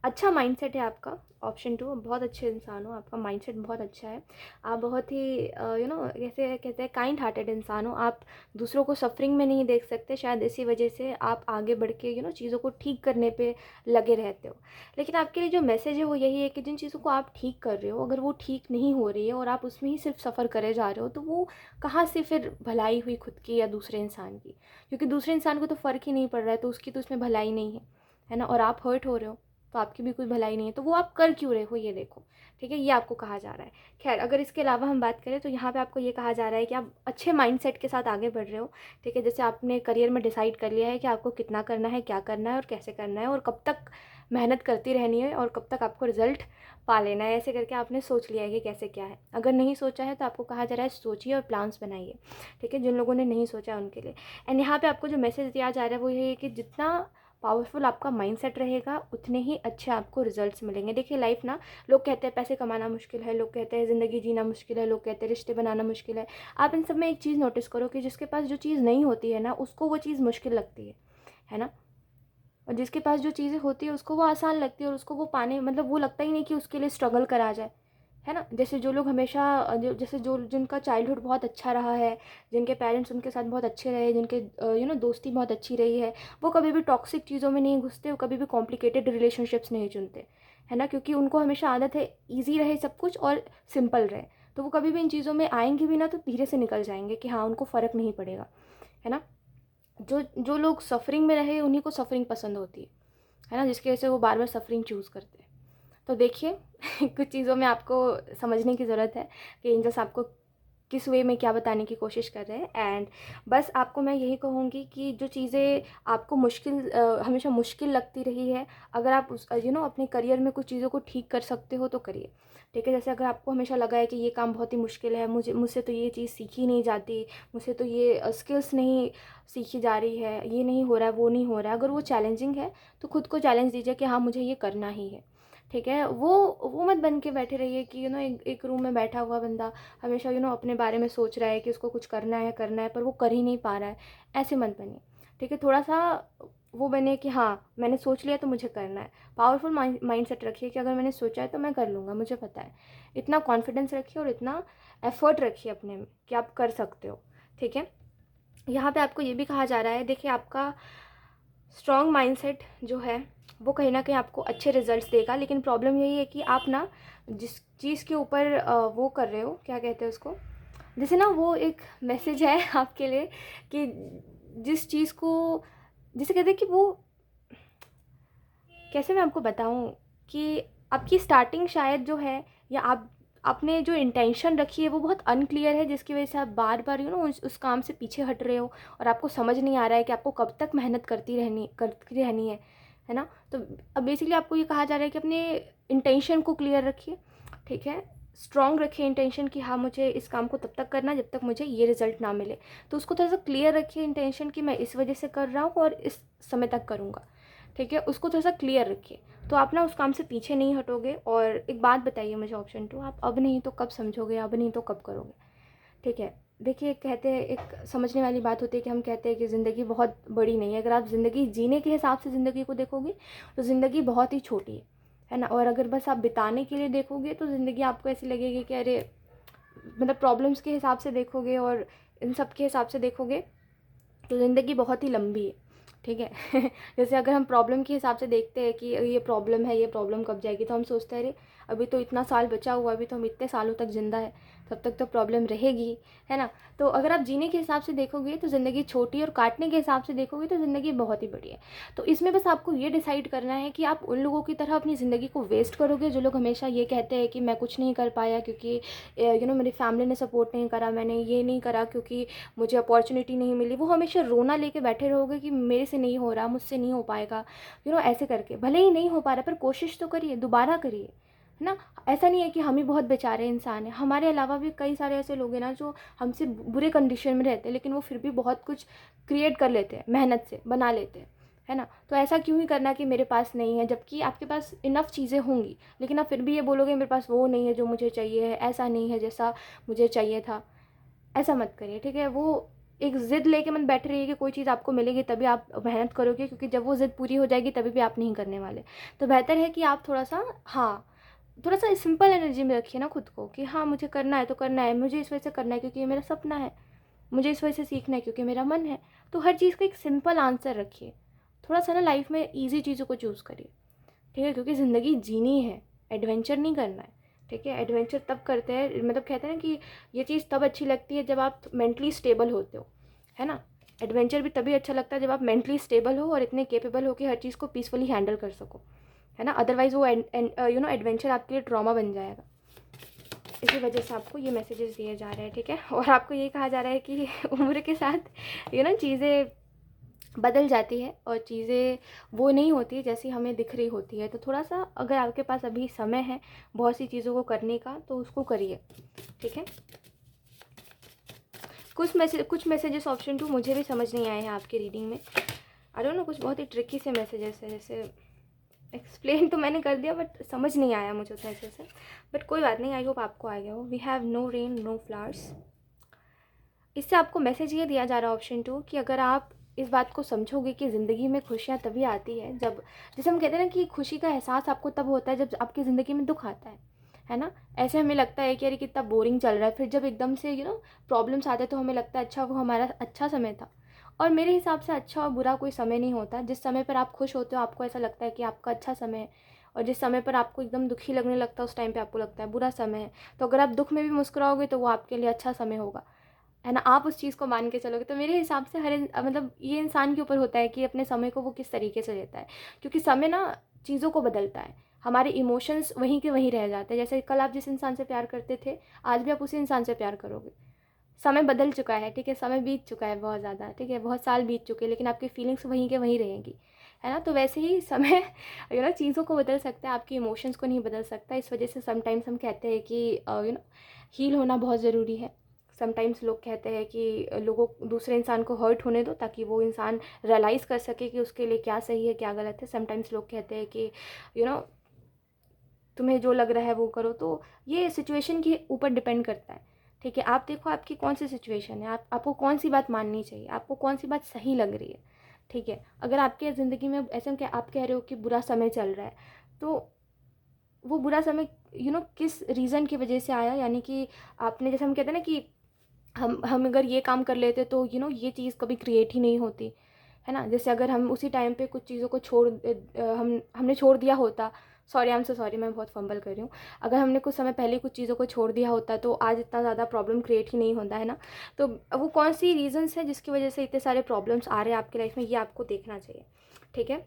अच्छा माइंडसेट है आपका, ऑप्शन 2, बहुत अच्छे इंसान हो, आपका माइंडसेट बहुत अच्छा है। आप बहुत ही कैसे कहते हैं, काइंड हार्टेड इंसान हो। आप दूसरों को सफरिंग में नहीं देख सकते, शायद इसी वजह से आप आगे बढ़ के चीज़ों को ठीक करने पे लगे रहते हो। लेकिन आपके लिए जो मैसेज है वो यही है कि जिन चीज़ों को आप ठीक कर रहे हो, अगर वो ठीक नहीं हो रही है और आप उसमें ही सिर्फ सफ़र करे जा रहे हो, तो वो कहाँ से फिर भलाई हुई खुद की या दूसरे इंसान की? क्योंकि दूसरे इंसान को तो फ़र्क ही नहीं पड़ रहा है, तो उसकी तो उसमें भलाई नहीं है ना, और आप हर्ट हो रहे हो, तो आपकी भी कोई भलाई नहीं है, तो वो आप कर क्यों रहे हो, ये देखो। ठीक है, ये आपको कहा जा रहा है। खैर, अगर इसके अलावा हम बात करें तो यहाँ पे आपको ये कहा जा रहा है कि आप अच्छे माइंडसेट के साथ आगे बढ़ रहे हो। ठीक है, जैसे आपने करियर में डिसाइड कर लिया है कि आपको कितना करना है, क्या करना है और कैसे करना है, और कब तक मेहनत करती रहनी है और कब तक आपको रिजल्ट पा लेना है, ऐसे करके आपने सोच लिया है कि कैसे क्या है। अगर नहीं सोचा है तो आपको कहा जा रहा है सोचिए और प्लान्स बनाइए। ठीक है, जिन लोगों ने नहीं सोचा उनके लिए। एंड यहाँ पे आपको जो मैसेज दिया जा रहा है वो ये है कि जितना पावरफुल आपका माइंडसेट रहेगा उतने ही अच्छे आपको रिजल्ट्स मिलेंगे। देखिए, लाइफ ना, लोग कहते हैं पैसे कमाना मुश्किल है, लोग कहते हैं ज़िंदगी जीना मुश्किल है, लोग कहते हैं रिश्ते बनाना मुश्किल है। आप इन सब में एक चीज़ नोटिस करो कि जिसके पास जो चीज़ नहीं होती है ना, उसको वो चीज़ मुश्किल लगती है ना, और जिसके पास जो चीज़ें होती है उसको वो आसान लगती है, और उसको वो पाने मतलब वो लगता ही नहीं कि उसके लिए स्ट्रगल करा जाए, है ना। जैसे जो लोग हमेशा जैसे जो जिनका चाइल्डहुड बहुत अच्छा रहा है, जिनके पेरेंट्स उनके साथ बहुत अच्छे रहे, जिनके दोस्ती बहुत अच्छी रही है, वो कभी भी टॉक्सिक चीज़ों में नहीं घुसते, वो कभी भी कॉम्प्लिकेटेड रिलेशनशिप्स नहीं चुनते, है ना, क्योंकि उनको हमेशा आदत है ईजी रहे सब कुछ और सिंपल रहे। तो वो कभी भी इन चीज़ों में आएंगे भी ना तो धीरे से निकल जाएंगे कि हाँ, उनको फ़र्क नहीं पड़ेगा, है ना। जो जो लोग सफरिंग में रहे उन्हीं को सफरिंग पसंद होती है ना, जिसकी वजह से वो बार बार सफरिंग चूज़ करते हैं। तो देखिए कुछ चीज़ों में आपको समझने की ज़रूरत है कि एंजल्स आपको किस वे में क्या बताने की कोशिश कर रहे हैं। एंड बस आपको मैं यही कहूँगी कि जो चीज़ें आपको हमेशा मुश्किल लगती रही है, अगर आप उस अपने करियर में कुछ चीज़ों को ठीक कर सकते हो तो करिए। ठीक है, जैसे अगर आपको हमेशा लगा है कि ये काम बहुत ही मुश्किल है, मुझसे तो ये चीज़ सीखी नहीं जाती, मुझसे तो ये स्किल्स नहीं सीखी जा रही है, ये नहीं हो रहा है, वो नहीं हो रहा है, अगर वो चैलेंजिंग है तो खुद को चैलेंज दीजिए कि हाँ, मुझे ये करना ही है। ठीक है, वो मत बन के बैठे रहिए कि एक रूम में बैठा हुआ बंदा हमेशा अपने बारे में सोच रहा है कि उसको कुछ करना है पर वो कर ही नहीं पा रहा है। ऐसे मत बनिए। ठीक है, थोड़ा सा वो बने कि हाँ, मैंने सोच लिया तो मुझे करना है। पावरफुल माइंड सेट रखिए कि अगर मैंने सोचा है तो मैं कर लूँगा, मुझे पता है। इतना कॉन्फिडेंस रखिए और इतना एफर्ट रखिए अपने में कि आप कर सकते हो। ठीक है, यहाँ पे आपको ये भी कहा जा रहा है, देखिए आपका स्ट्रॉन्ग माइंडसेट जो है वो कहीं ना कहीं आपको अच्छे रिजल्ट्स देगा, लेकिन प्रॉब्लम यही है कि आप ना जिस चीज़ के ऊपर वो कर रहे हो, क्या कहते हैं उसको, जैसे ना वो एक मैसेज है आपके लिए कि जिस चीज़ को, जिसे कहते हैं कि वो, कैसे मैं आपको बताऊं, कि आपकी स्टार्टिंग शायद जो है, या आपने जो इंटेंशन रखी है वो बहुत अनक्लियर है, जिसकी वजह से आप बार बार उस काम से पीछे हट रहे हो, और आपको समझ नहीं आ रहा है कि आपको कब तक मेहनत करती रहनी है ना। तो अब बेसिकली आपको ये कहा जा रहा है कि अपने इंटेंशन को क्लियर रखिए। ठीक है, स्ट्रॉन्ग रखिए इंटेंशन कि हाँ, मुझे इस काम को तब तक करना है जब तक मुझे ये रिजल्ट ना मिले। तो उसको थोड़ा सा क्लियर रखिए इंटेंशन कि मैं इस वजह से कर रहा हूँ और इस समय तक करूँगा। ठीक है, उसको थोड़ा सा क्लियर रखिए, तो आप ना उस काम से पीछे नहीं हटोगे। और एक बात बताइए मुझे, ऑप्शन 2, आप अब नहीं तो कब समझोगे, अब नहीं तो कब करोगे? ठीक है, देखिए, कहते हैं, एक समझने वाली बात होती है कि हम कहते हैं कि ज़िंदगी बहुत बड़ी नहीं है। अगर आप ज़िंदगी जीने के हिसाब से ज़िंदगी को देखोगे तो ज़िंदगी बहुत ही छोटी है ना। और अगर बस आप बिताने के लिए देखोगे तो ज़िंदगी आपको ऐसी लगेगी कि अरे, मतलब प्रॉब्लम्स के हिसाब से देखोगे और इन सब के हिसाब से देखोगे तो ज़िंदगी बहुत ही लंबी है। ठीक है जैसे अगर हम प्रॉब्लम के हिसाब से देखते हैं कि ये प्रॉब्लम है, ये प्रॉब्लम कब जाएगी, तो हम सोचते हैं अरे, अभी तो इतना साल बचा हुआ, अभी तो हम इतने सालों तक ज़िंदा है, तब तक तो प्रॉब्लम रहेगी, है ना। तो अगर आप जीने के हिसाब से देखोगे तो ज़िंदगी छोटी है, और काटने के हिसाब से देखोगे तो ज़िंदगी बहुत ही बड़ी है। तो इसमें बस आपको ये डिसाइड करना है कि आप उन लोगों की तरह अपनी ज़िंदगी को वेस्ट करोगे जो लोग हमेशा ये कहते हैं कि मैं कुछ नहीं कर पाया क्योंकि मेरी फैमिली ने सपोर्ट नहीं करा, मैंने ये नहीं करा क्योंकि मुझे अपॉर्चुनिटी नहीं मिली। वो हमेशा रोना लेके बैठे रहोगे कि मेरे से नहीं हो रहा, मुझसे नहीं हो पाएगा, ऐसे करके। भले ही नहीं हो पा रहा पर कोशिश तो करिए, दोबारा करिए, है ना। ऐसा नहीं है कि हम ही बहुत बेचारे इंसान हैं, हमारे अलावा भी कई सारे ऐसे लोग हैं ना जो हमसे बुरे कंडीशन में रहते हैं, लेकिन वो फिर भी बहुत कुछ क्रिएट कर लेते हैं, मेहनत से बना लेते हैं, है ना। तो ऐसा क्यों ही करना कि मेरे पास नहीं है, जबकि आपके पास इनफ चीज़ें होंगी, लेकिन आप फिर भी ये बोलोगे मेरे पास वो नहीं है जो मुझे चाहिए है, ऐसा नहीं है जैसा मुझे चाहिए था। ऐसा मत करिए, ठीक है। वो एक ज़िद लेके मत बैठ रहिए कि कोई चीज़ आपको मिलेगी तभी आप मेहनत करोगे, क्योंकि जब वो ज़िद पूरी हो जाएगी तभी भी आप नहीं करने वाले। तो बेहतर है कि आप थोड़ा सा, हाँ, थोड़ा सा सिंपल एनर्जी में रखिए ना खुद को, कि हाँ मुझे करना है तो करना है, मुझे इस वजह से करना है क्योंकि ये मेरा सपना है, मुझे इस वजह से सीखना है क्योंकि मेरा मन है। तो हर चीज़ का एक सिंपल आंसर रखिए। थोड़ा सा ना लाइफ में ईजी चीज़ों को चूज़ करिए, ठीक है, क्योंकि ज़िंदगी जीनी है, एडवेंचर नहीं करना है, ठीक है। एडवेंचर तब करते हैं, मतलब कहते हैं ना कि ये चीज़ तब अच्छी लगती है जब आप मेंटली स्टेबल होते हो, है ना। एडवेंचर भी तभी अच्छा लगता है जब आप मेंटली स्टेबल हो और इतने केपेबल हो कि हर चीज़ को पीसफुली हैंडल कर सको, है ना। अदरवाइज़ वो एडवेंचर आपके लिए ट्रॉमा बन जाएगा। इसी वजह से आपको ये मैसेजेस दिए जा रहे हैं, ठीक है। और आपको ये कहा जा रहा है कि उम्र के साथ चीज़ें बदल जाती है और चीज़ें वो नहीं होती जैसी हमें दिख रही होती है। तो थोड़ा सा अगर आपके पास अभी समय है बहुत सी चीज़ों को करने का तो उसको करिए, ठीक है। कुछ मैसेजेस ऑप्शन 2 मुझे भी समझ नहीं आए हैं आपकी रीडिंग में। आई डोंट नो, कुछ बहुत ही ट्रिकी से मैसेजेस है, जैसे एक्सप्लेन तो मैंने कर दिया बट समझ नहीं आया मुझे उस ऐसे से। बट कोई बात नहीं, आई होप आपको आ गया हो। We have no rain no flowers. इससे आपको मैसेज ये दिया जा रहा है ऑप्शन 2 कि अगर आप इस बात को समझोगे कि ज़िंदगी में खुशियाँ तभी आती है जब, जैसे हम कहते हैं ना कि खुशी का एहसास आपको तब होता है जब आपकी ज़िंदगी में दुख आता है ना। ऐसे हमें लगता है कि अरे कितना बोरिंग चल रहा है, फिर जब एकदम से प्रॉब्लम्स आते हैं तो हमें लगता है अच्छा वो हमारा अच्छा समय था। और मेरे हिसाब से अच्छा और बुरा कोई समय नहीं होता। जिस समय पर आप खुश होते हो आपको ऐसा लगता है कि आपका अच्छा समय है, और जिस समय पर आपको एकदम दुखी लगने लगता है उस टाइम पे आपको लगता है बुरा समय है। तो अगर आप दुख में भी मुस्कुराओगे तो वो आपके लिए अच्छा समय होगा, है ना। आप उस चीज़ को मान के चलोगे। तो मेरे हिसाब से मतलब ये इंसान के ऊपर होता है कि अपने समय को वो किस तरीके से लेता है, क्योंकि समय ना चीज़ों को बदलता है, हमारे इमोशंस वहीं के वहीं रह जाते हैं। जैसे कल आप जिस इंसान से प्यार करते थे आज भी आप उसी इंसान से प्यार करोगे। समय बदल चुका है, ठीक है, समय बीत चुका है बहुत ज़्यादा, ठीक है, बहुत साल बीत चुके हैं, लेकिन आपकी फीलिंग्स वहीं के वहीं रहेंगी, है ना। तो वैसे ही समय चीज़ों को बदल सकता है, आपके इमोशंस को नहीं बदल सकता। इस वजह से समटाइम्स हम कहते हैं कि हील होना बहुत ज़रूरी है। समटाइम्स लोग कहते हैं कि लोगों दूसरे इंसान को हर्ट होने दो ताकि वो इंसान रियलाइज़ कर सके कि उसके लिए क्या सही है क्या गलत है। समटाइम्स लोग कहते हैं कि यू नो तुम्हें जो लग रहा है वो करो। तो ये सिचुएशन के ऊपर डिपेंड करता है, ठीक है। आप देखो आपकी कौन सी सिचुएशन है, आपको कौन सी बात माननी चाहिए, आपको कौन सी बात सही लग रही है, ठीक है। अगर आपके ज़िंदगी में ऐसे आप कह रहे हो कि बुरा समय चल रहा है, तो वो बुरा समय किस रीज़न की वजह से आया, यानी कि आपने, जैसे हम कहते हैं ना कि हम अगर ये काम कर लेते तो ये चीज़ कभी क्रिएट ही नहीं होती, है ना। जैसे अगर हम उसी टाइम पे कुछ चीज़ों को हमने छोड़ दिया होता, sorry I am so sorry मैं बहुत फंबल कर रही हूँ। अगर हमने कुछ समय पहले कुछ चीज़ों को छोड़ दिया होता तो आज इतना ज़्यादा प्रॉब्लम क्रिएट ही नहीं होता, है ना। तो वो कौन सी रीजंस है जिसकी वजह से इतने सारे प्रॉब्लम्स आ रहे हैं आपकी लाइफ में, ये आपको देखना चाहिए, ठीक है।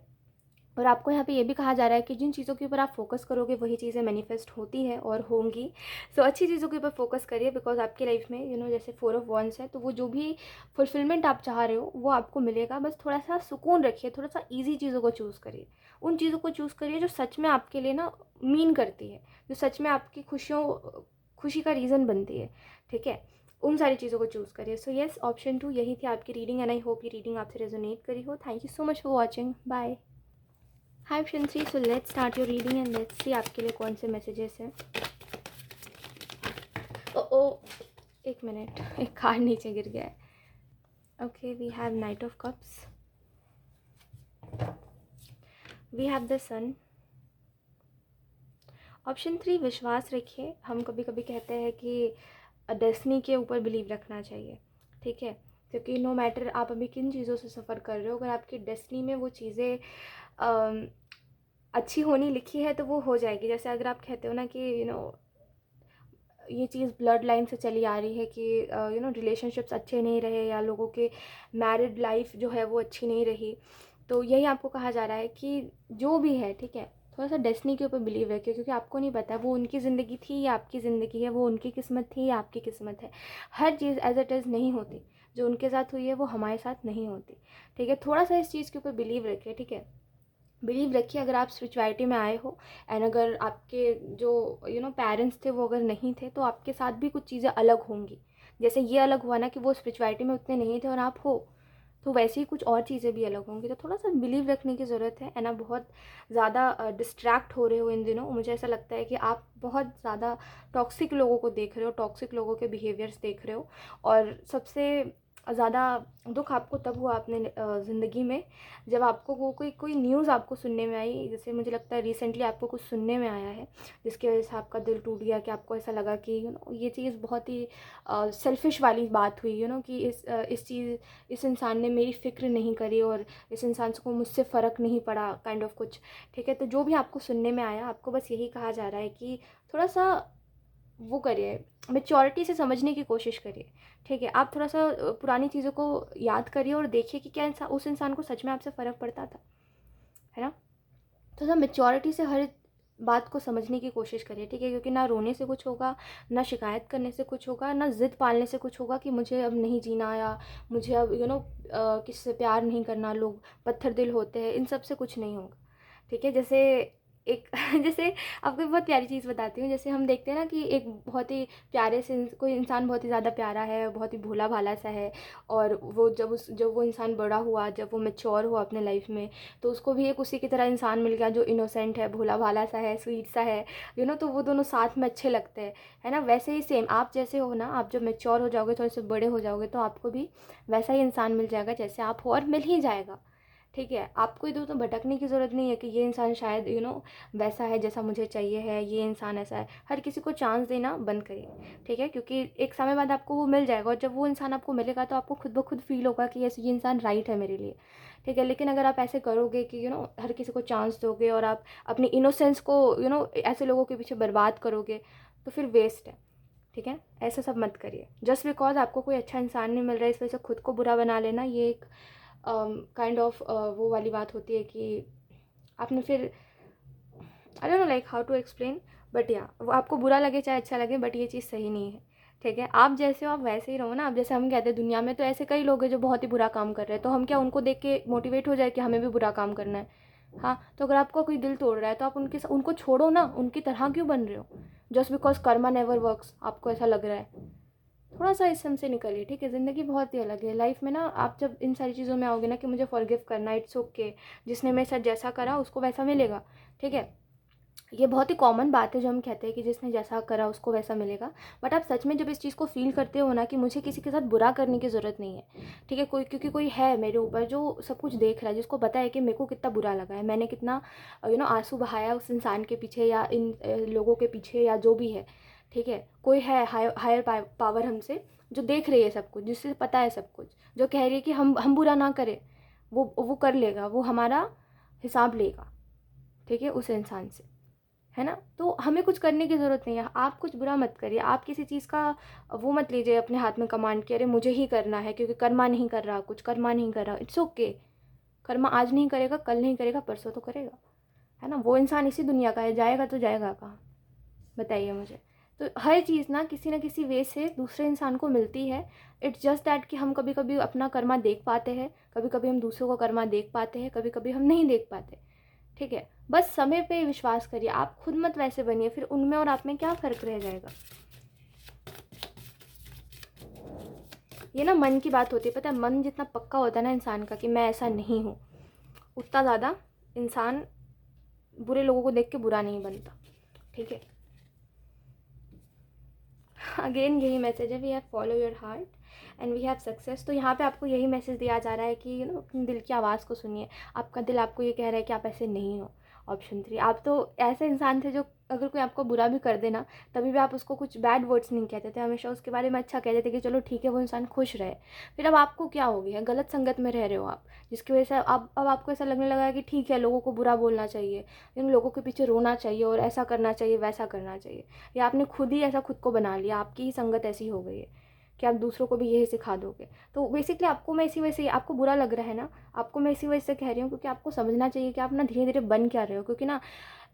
और आपको यहाँ पे ये भी कहा जा रहा है कि जिन चीज़ों के ऊपर आप फोकस करोगे वही चीज़ें मैनिफेस्ट होती है और होंगी। सो अच्छी चीज़ों के ऊपर फोकस करिए, बिकॉज आपकी लाइफ में जैसे 4 ऑफ वॉन्ड्स है, तो वो जो भी फुलफिलमेंट आप चाह रहे हो वो आपको मिलेगा। बस थोड़ा सा सुकून रखिए, थोड़ा सा ईजी चीज़ों को चूज़ करिए, उन चीज़ों को चूज़ करिए जो सच में आपके लिए ना मीन करती है, जो सच में आपकी खुशी का रीज़न बनती है, ठीक है। उन सारी चीज़ों को चूज़ करिए। सो येस, ऑप्शन 2 यही थी आपकी रीडिंग, एंड आई होप ये रीडिंग आपसे रेजोनेट करी हो। Thank you so much for watching, bye. Hi friends, so let's start your reading and let's see आपके लिए कौन से मैसेजेस हैं। ओ एक मिनट, एक कार्ड नीचे गिर गया है। Okay, we have knight of cups, we have the sun. Option 3 विश्वास रखिए। हम कभी कभी कहते हैं कि डेस्टिनी के ऊपर बिलीव रखना चाहिए, ठीक है, क्योंकि नो मैटर आप अभी किन चीज़ों से सफ़र कर रहे हो, अगर आपकी डेस्टिनी में वो चीज़ें अच्छी होनी लिखी है तो वो हो जाएगी। जैसे अगर आप कहते हो ना कि ये चीज़ ब्लड लाइन से चली आ रही है कि रिलेशनशिप्स अच्छे नहीं रहे या लोगों के मैरिड लाइफ जो है वो अच्छी नहीं रही, तो यही आपको कहा जा रहा है कि जो भी है, ठीक है, थोड़ा सा डेस्टिनी के ऊपर बिलीव रखिए, क्योंकि आपको नहीं पता वो उनकी ज़िंदगी थी या आपकी ज़िंदगी है, वो उनकी किस्मत थी या आपकी किस्मत है। हर चीज़ एज इट इज़ नहीं होती, जो उनके साथ हुई है वो हमारे साथ नहीं होती, ठीक है। थोड़ा सा इस चीज़ के ऊपर बिलीव रखिए, ठीक है, बिलीव रखिए। अगर आप स्पिरिचुअलिटी में आए हो एंड अगर आपके जो पेरेंट्स थे वो अगर नहीं थे तो आपके साथ भी कुछ चीज़ें अलग होंगी। जैसे ये अलग हुआ ना कि वो स्पिरिचुअलिटी में उतने नहीं थे और आप हो, तो वैसे ही कुछ और चीज़ें भी अलग होंगी। तो थोड़ा सा बिलीव रखने की ज़रूरत है ना। बहुत ज़्यादा डिस्ट्रैक्ट हो रहे हो इन दिनों, मुझे ऐसा लगता है कि आप बहुत ज़्यादा टॉक्सिक लोगों को देख रहे हो, टॉक्सिक लोगों के बिहेवियर्स देख रहे हो। और सबसे ज़्यादा दुख आपको तब हुआ अपने ज़िंदगी में जब आपको वो कोई न्यूज़ आपको सुनने में आई। जैसे मुझे लगता है रिसेंटली आपको कुछ सुनने में आया है जिसकी वजह से आपका दिल टूट गया, कि आपको ऐसा लगा कि ये चीज़ बहुत ही सेल्फिश वाली बात हुई, कि इस इंसान ने मेरी फ़िक्र नहीं करी और इस इंसान को मुझसे फ़र्क नहीं पड़ा, काइंड ऑफ कुछ। ठीक है, तो जो भी आपको सुनने में आया, आपको बस यही कहा जा रहा है कि थोड़ा सा वो करिए, मैच्योरिटी से समझने की कोशिश करिए। ठीक है, आप थोड़ा सा पुरानी चीज़ों को याद करिए और देखिए कि क्या उस इंसान को सच में आपसे फ़र्क पड़ता था, है ना। थोड़ा मैच्योरिटी से हर बात को समझने की कोशिश करिए। ठीक है, क्योंकि ना रोने से कुछ होगा, ना शिकायत करने से कुछ होगा, ना ज़िद पालने से कुछ होगा कि मुझे अब नहीं जीना, या मुझे अब किसी से प्यार नहीं करना, लोग पत्थर दिल होते हैं, इन सब से कुछ नहीं होगा। ठीक है, जैसे एक जैसे आपको बहुत प्यारी चीज़ बताती हूँ। जैसे हम देखते हैं ना कि एक बहुत ही प्यारे से कोई इंसान बहुत ही ज़्यादा प्यारा है, बहुत ही भोला भाला सा है, और वो जब वो इंसान बड़ा हुआ, जब वो मैच्योर हुआ अपने लाइफ में, तो उसको भी एक उसी की तरह इंसान मिल गया जो इनोसेंट है, भोला भाला सा है, स्वीट सा है, तो वो दोनों साथ में अच्छे लगते हैं, है ना। वैसे ही सेम आप जैसे हो ना, आप जब मैच्योर हो जाओगे, थोड़े से बड़े हो जाओगे, तो आपको भी वैसा ही इंसान मिल जाएगा जैसे आप हो, और मिल ही जाएगा। ठीक है, आपको इधर तो भटकने की ज़रूरत नहीं है कि ये इंसान शायद वैसा है जैसा मुझे चाहिए है, ये इंसान ऐसा है। हर किसी को चांस देना बंद करिए। ठीक है, क्योंकि एक समय बाद आपको वो मिल जाएगा, और जब वो इंसान आपको मिलेगा तो आपको खुद ब खुद फील होगा कि ये इंसान राइट है मेरे लिए। ठीक है, लेकिन अगर आप ऐसे करोगे कि हर किसी को चांस दोगे और आप अपनी इनोसेंस को ऐसे लोगों के पीछे बर्बाद करोगे, तो फिर वेस्ट है। ठीक है, ऐसा सब मत करिए। जस्ट बिकॉज आपको कोई अच्छा इंसान नहीं मिल रहा है इस वजह से खुद को बुरा बना लेना, ये एक काइंड ऑफ वो वाली बात होती है कि आपने फिर, I don't know like how to explain, but या वो आपको बुरा लगे चाहे अच्छा लगे, बट ये चीज़ सही नहीं है। ठीक है, आप जैसे हो आप वैसे ही रहो ना। अब जैसे हम कहते हैं दुनिया में तो ऐसे कई लोग हैं जो बहुत ही बुरा काम कर रहे हैं, तो हम क्या उनको देख के मोटिवेट हो जाए कि हमें भी बुरा काम करना है? हाँ, तो अगर आपका कोई दिल तोड़ रहा है तो आप उनको छोड़ो ना, उनकी तरह क्यों बन रहे हो? Just because Karma never works, आपको ऐसा लग रहा है। थोड़ा सा इस सब से निकलिए। ठीक है, ज़िंदगी बहुत ही अलग है। लाइफ में ना आप जब इन सारी चीज़ों में आओगे ना कि मुझे फॉरगिव करना, इट्स ओके, जिसने मेरे साथ जैसा करा उसको वैसा मिलेगा। ठीक है, ये बहुत ही कॉमन बात है जो हम कहते हैं कि जिसने जैसा करा उसको वैसा मिलेगा। बट आप सच में जब इस चीज़ को फील करते हो ना कि मुझे किसी के साथ बुरा करने की ज़रूरत नहीं है। ठीक है, क्योंकि कोई है मेरे ऊपर जो सब कुछ देख रहा है, जिसको पता है कि मेरे को कितना बुरा लगा है, मैंने कितना आंसू बहाया उस इंसान के पीछे या इन लोगों के पीछे या जो भी है। ठीक है, कोई है हायर पावर हमसे जो देख रही है सब कुछ, जिससे पता है सब कुछ, जो कह रही है कि हम बुरा ना करें, वो कर लेगा, वो हमारा हिसाब लेगा। ठीक है, उस इंसान से, है ना। तो हमें कुछ करने की ज़रूरत नहीं है। आप कुछ बुरा मत करिए, आप किसी चीज़ का वो मत लीजिए अपने हाथ में कमांड कि अरे मुझे ही करना है क्योंकि कर्मा नहीं कर रहा, कुछ कर्मा नहीं कर रहा। इट्स ओके, कर्मा आज नहीं करेगा, कल नहीं करेगा, परसों तो करेगा, है ना। वो इंसान इसी दुनिया का है, जाएगा तो जाएगा कहाँ, बताइए मुझे। तो हर चीज़ ना किसी वे से दूसरे इंसान को मिलती है। इट्स जस्ट दैट कि हम कभी कभी अपना कर्मा देख पाते हैं, कभी कभी हम दूसरों का कर्मा देख पाते हैं, कभी कभी हम नहीं देख पाते। ठीक है, बस समय पे विश्वास करिए, आप खुद मत वैसे बनिए, फिर उनमें और आप में क्या फ़र्क रह जाएगा। ये ना मन की बात होती है, पता है। मन जितना पक्का होता है ना इंसान का कि मैं ऐसा नहीं हूँ, उतना ज़्यादा इंसान बुरे लोगों को देख के बुरा नहीं बनता। ठीक है, अगेन यही मैसेज है, we have follow your heart and we have success. तो यहाँ पे आपको यही मैसेज दिया जा रहा है कि अपने दिल की आवाज़ को सुनिए। आपका दिल आपको ये कह रहा है कि आप ऐसे नहीं हो। ऑप्शन 3, आप तो ऐसे इंसान थे जो अगर कोई आपको बुरा भी कर देना तभी भी आप उसको कुछ बैड वर्ड्स नहीं कहते थे, हमेशा उसके बारे में अच्छा कहते थे कि चलो ठीक है वो इंसान खुश रहे। फिर अब आपको क्या हो गया, गलत संगत में रह रहे हो आप, जिसकी वजह से अब आपको ऐसा लगने लगा है कि ठीक है लोगों को बुरा बोलना चाहिए, इन लोगों के पीछे रोना चाहिए और ऐसा करना चाहिए, वैसा करना चाहिए। या आपने खुद ही ऐसा खुद को बना लिया, आपकी ही संगत ऐसी हो गई है कि आप दूसरों को भी यही सिखा दोगे। तो बेसिकली आपको मैं इसी वजह से, आपको बुरा लग रहा है ना, आपको मैं इसी वजह से कह रही हूँ क्योंकि आपको समझना चाहिए कि आप ना धीरे धीरे बन क्या रहे हो। क्योंकि ना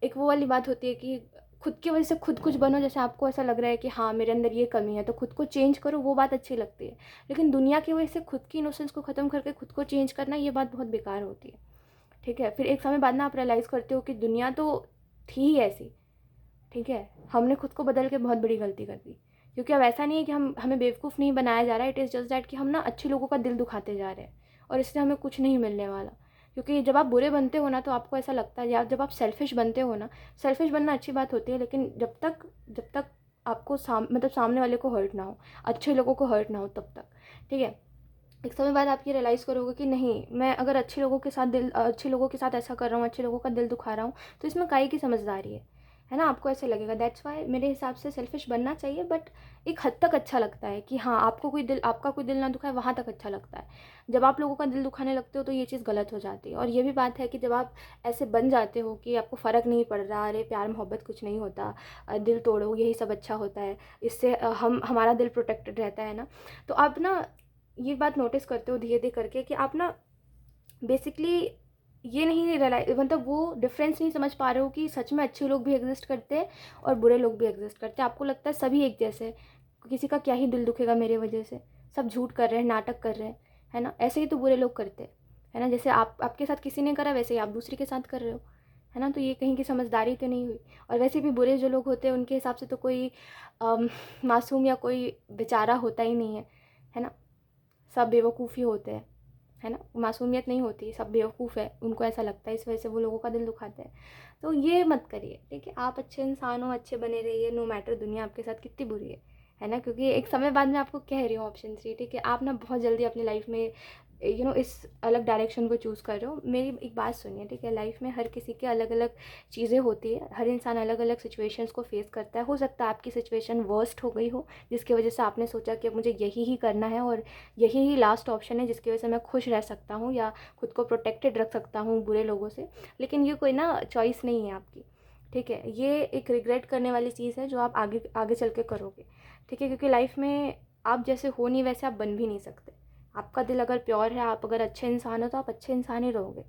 एक वो वाली बात होती है कि खुद की वजह से खुद कुछ बनो, जैसे आपको ऐसा लग रहा है कि हाँ मेरे अंदर ये कमी है तो खुद को चेंज करो, वो बात अच्छी लगती है। लेकिन दुनिया की वजह से खुद की इनोसेंस को ख़त्म करके खुद को चेंज करना, ये बात बहुत बेकार होती है। ठीक है, फिर एक समय बाद ना आप रियलाइज़ करते हो कि दुनिया तो थी ही ऐसी। ठीक है, हमने खुद को बदल के बहुत बड़ी गलती कर दी। क्योंकि अब ऐसा नहीं है कि हमें बेवकूफ़ नहीं बनाया जा रहा है, इट इज़ जस्ट दैट कि हम ना अच्छे लोगों का दिल दुखाते जा रहे हैं और इससे हमें कुछ नहीं मिलने वाला। क्योंकि जब आप बुरे बनते हो ना तो आपको ऐसा लगता है, या जब आप सेल्फिश बनते हो ना, सेल्फिश बनना अच्छी बात होती है लेकिन जब तक आपको मतलब सामने वाले को हर्ट ना हो, अच्छे लोगों को हर्ट ना हो, तब तक। ठीक है, एक समय बाद आप ये रियलाइज़ करोगे कि नहीं, मैं अगर अच्छे लोगों के साथ ऐसा कर रहा हूँ, अच्छे लोगों का दिल दुखा रहा हूँ, तो इसमें काहे की समझदारी है ना? आपको ऐसे लगेगा। दैट्स वाई मेरे हिसाब से सेल्फिश बनना चाहिए, बट एक हद तक अच्छा लगता है कि हाँ, आपका कोई दिल ना दुखाए, वहाँ तक अच्छा लगता है। जब आप लोगों का दिल दुखाने लगते हो तो ये चीज़ गलत हो जाती है। और ये भी बात है कि जब आप ऐसे बन जाते हो कि आपको फ़र्क नहीं पड़ रहा, अरे प्यार मोहब्बत कुछ नहीं होता, दिल तोड़ो यही सब अच्छा होता है, इससे हमारा दिल प्रोटेक्टेड रहता है ना, तो आप ना ये बात नोटिस करते हो धीरे धीरे करके कि आप ना बेसिकली ये नहीं रियलाइज, मतलब वो डिफरेंस नहीं समझ पा रहे हो कि सच में अच्छे लोग भी एग्जिस्ट करते हैं और बुरे लोग भी एग्जिस्ट करते हैं। आपको लगता है सभी एक जैसे हैं, किसी का क्या ही दिल दुखेगा मेरे वजह से, सब झूठ कर रहे हैं, नाटक कर रहे हैं, है ना? ऐसे ही तो बुरे लोग करते हैं, है ना? जैसे आपके साथ किसी ने करा वैसे ही आप दूसरे के साथ कर रहे हो, है ना? तो ये कहीं की समझदारी तो नहीं हुई। और वैसे भी बुरे जो लोग होते हैं उनके हिसाब से तो कोई मासूम या कोई बेचारा होता ही नहीं है ना? सब बेवकूफ़ ही होते हैं, है ना? मासूमियत नहीं होती, सब बेवकूफ़ है, उनको ऐसा लगता है, इस वजह से वो लोगों का दिल दुखाते हैं। तो ये मत करिए, ठीक है? आप अच्छे इंसान हो, अच्छे बने रहिए, नो मैटर दुनिया आपके साथ कितनी बुरी है ना? क्योंकि एक समय बाद मैं आपको कह रही हूँ ऑप्शन 3, ठीक है? आप ना बहुत जल्दी अपनी लाइफ में इस अलग डायरेक्शन को चूज़ कर रहे हो। मेरी एक बात सुनिए, ठीक है? लाइफ में हर किसी के अलग अलग चीज़ें होती है, हर इंसान अलग अलग सिचुएशंस को फेस करता है। हो सकता है आपकी सिचुएशन वर्स्ट हो गई हो, जिसकी वजह से आपने सोचा कि अब मुझे यही ही करना है और यही ही लास्ट ऑप्शन है जिसकी वजह से मैं खुश रह सकता हूँ या खुद को प्रोटेक्टेड रख सकता हूँ बुरे लोगों से। लेकिन ये कोई ना चॉइस नहीं है आपकी, ठीक है? ये एक रिग्रेट करने वाली चीज़ है जो आप आगे आगे चल के करोगे, ठीक है? क्योंकि लाइफ में आप जैसे हो नहीं वैसे आप बन भी नहीं सकते। आपका दिल अगर प्योर है, आप अगर अच्छे इंसान हो तो आप अच्छे इंसान ही रहोगे,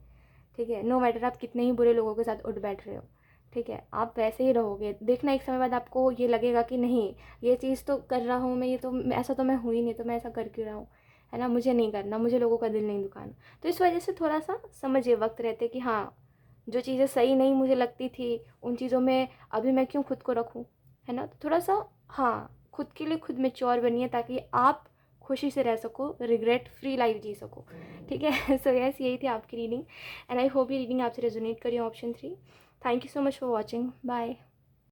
ठीक है? नो मैटर आप कितने ही बुरे लोगों के साथ उठ बैठ रहे हो, ठीक है? आप वैसे ही रहोगे। देखना एक समय बाद आपको ये लगेगा कि नहीं, ये चीज़ तो कर रहा हूँ मैं, ये तो ऐसा तो मैं हुई नहीं, तो मैं ऐसा कर क्यों रहा हूँ, है ना? मुझे नहीं करना, मुझे लोगों का दिल नहीं दुखाना। तो इस वजह से थोड़ा सा समझिए, वक्त रहते कि हाँ, जो चीज़ें सही नहीं मुझे लगती थी उन चीज़ों में अभी मैं क्यों खुद को रखूँ, है ना? तो थोड़ा सा हाँ, खुद के लिए खुद मैच्योर बनिए ताकि आप खुशी से रह सको, रिग्रेट फ्री लाइफ जी सको, ठीक है? सो यस, यही थी आपकी रीडिंग एंड आई होप ये रीडिंग आपसे रेजोनेट करी option 3। Thank you so much for watching, bye.